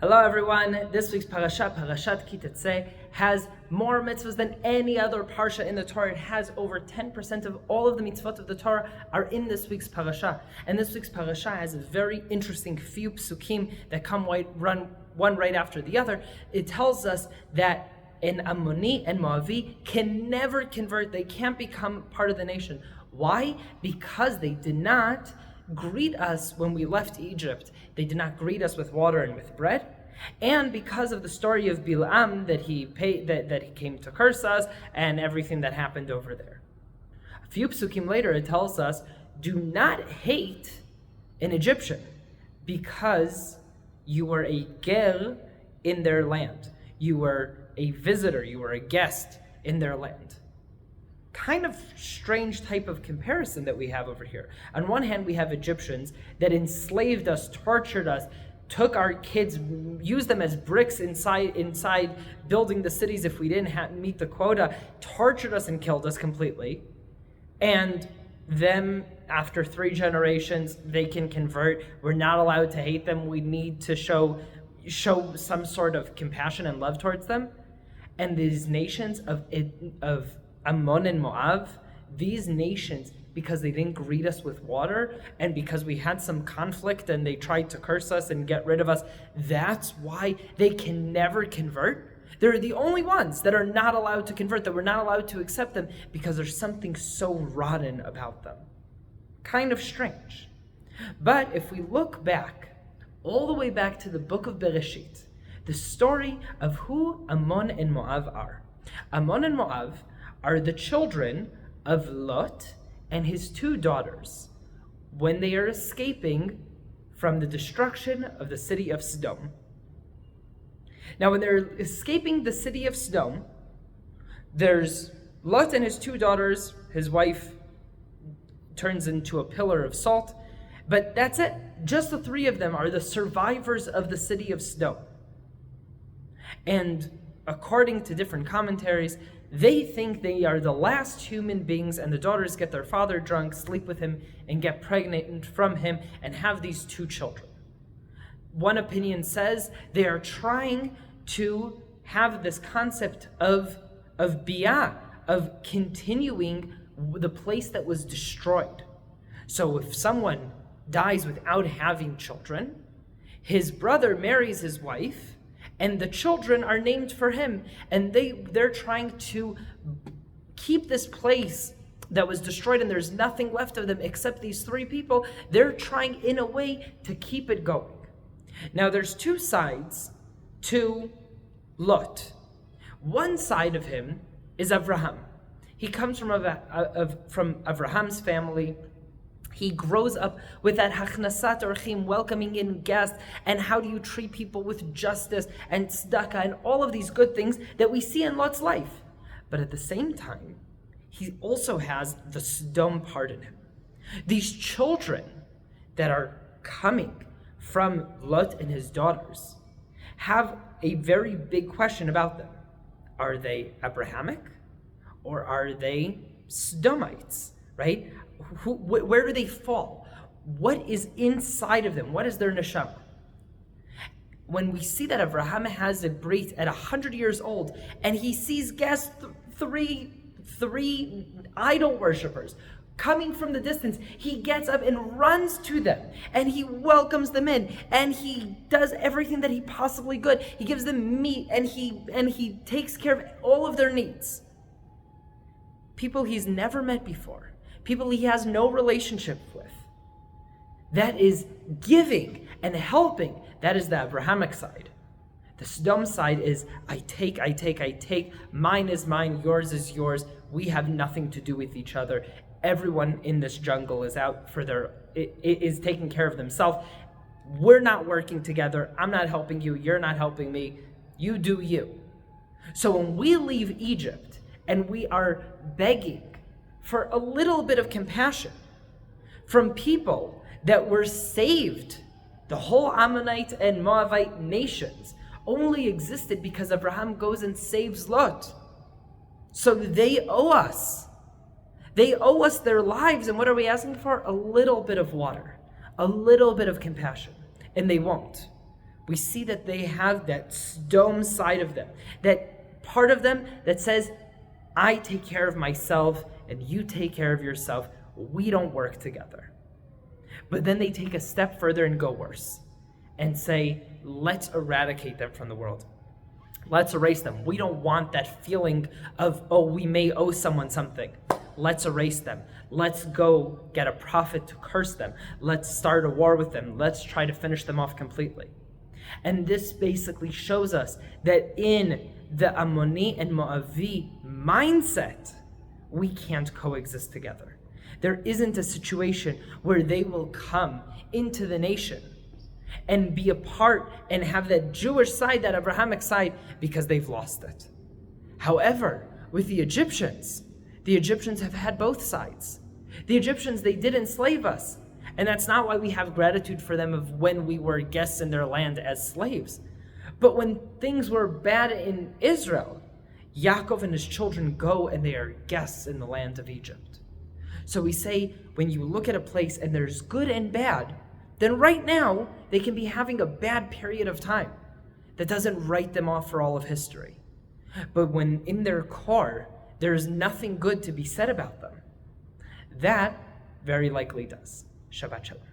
Hello everyone, this week's parasha, Parashat Tetze, has more mitzvahs than any other parsha in the Torah. It has over 10% of all of the mitzvot of the Torah are in this week's parasha. And this week's parasha has a very interesting few psukim that come run one right after the other. It tells us that an Ammoni and Moavi can never convert, they can't become part of the nation. Why? Because they did not greet us when we left Egypt. They did not greet us with water and with bread. And because of the story of Bilam that he came to curse us and everything that happened over there. A few psukim later it tells us, do not hate an Egyptian because you were a ger in their land. You were a visitor, you were a guest in their land. Kind of strange type of comparison that we have over here. On one hand, we have Egyptians that enslaved us, tortured us, took our kids, used them as bricks inside building the cities if we didn't meet the quota, tortured us and killed us completely. And them, after 3 generations, they can convert. We're not allowed to hate them. We need to show some sort of compassion and love towards them. And these nations of Amon and Moav, these nations, because they didn't greet us with water and because we had some conflict and they tried to curse us and get rid of us, that's why they can never convert. They're the only ones that are not allowed to convert, that we're not allowed to accept them because there's something so rotten about them. Kind of strange. But if we look back, all the way back to the book of Bereshit, the story of who Amon and Moav are. Amon and Moav are the children of Lot and his 2 daughters when they are escaping from the destruction of the city of Sodom. Now, when they're escaping the city of Sodom, there's Lot and his 2 daughters. His wife turns into a pillar of salt, but that's it. Just the 3 of them are the survivors of the city of Sodom. And according to different commentaries, they think they are the last human beings, and the daughters get their father drunk, sleep with him, and get pregnant from him, and have these 2 children. One opinion says they are trying to have this concept of biyah, of continuing the place that was destroyed. So if someone dies without having children, his brother marries his wife, and the children are named for him. And they're trying to keep this place that was destroyed and there's nothing left of them except these 3 people. They're trying in a way to keep it going. Now there's 2 sides to Lot. One side of him is Avraham. He comes from Avraham's family. He grows up with that hachnasat orchim, welcoming in guests, and how do you treat people with justice and tzedakah and all of these good things that we see in Lot's life. But at the same time, he also has the Sodom part in him. These children that are coming from Lot and his daughters have a very big question about them. Are they Abrahamic or are they Sodomites, right? Where do they fall? What is inside of them? What is their neshama? When we see that Avraham has a brit at 100 years old, and he sees guests, three idol worshippers coming from the distance, he gets up and runs to them, and he welcomes them in, and he does everything that he possibly could. He gives them meat, and he takes care of all of their needs. People he's never met before. People he has no relationship with. That is giving and helping. That is the Abrahamic side. The Sodom side is, I take. Mine is mine, yours is yours. We have nothing to do with each other. Everyone in this jungle is out for is taking care of themselves. We're not working together. I'm not helping you. You're not helping me. You do you. So when we leave Egypt and we are begging for a little bit of compassion from people that were saved, the whole Ammonite and Moabite nations only existed because Abraham goes and saves Lot. So they owe us. They owe us their lives. And what are we asking for? A little bit of water, a little bit of compassion. And they won't. we see that they have that Sodom side of them, that part of them that says, I take care of myself and you take care of yourself. We don't work together. But then they take a step further and go worse and say, let's eradicate them from the world. Let's erase them. We don't want that feeling of, oh, we may owe someone something. Let's erase them. Let's go get a prophet to curse them. Let's start a war with them. Let's try to finish them off completely. And this basically shows us that in the Ammoni and Moavi mindset, we can't coexist together. There isn't a situation where they will come into the nation and be a part and have that Jewish side, that Abrahamic side, because they've lost it. However, with the Egyptians have had both sides. The Egyptians, they did enslave us. And that's not why we have gratitude for them of when we were guests in their land as slaves. But when things were bad in Israel, Yaakov and his children go and they are guests in the land of Egypt. So we say, when you look at a place and there's good and bad, then right now they can be having a bad period of time. That doesn't write them off for all of history. But when in their core, there's nothing good to be said about them, that very likely does. Shabbat Shalom.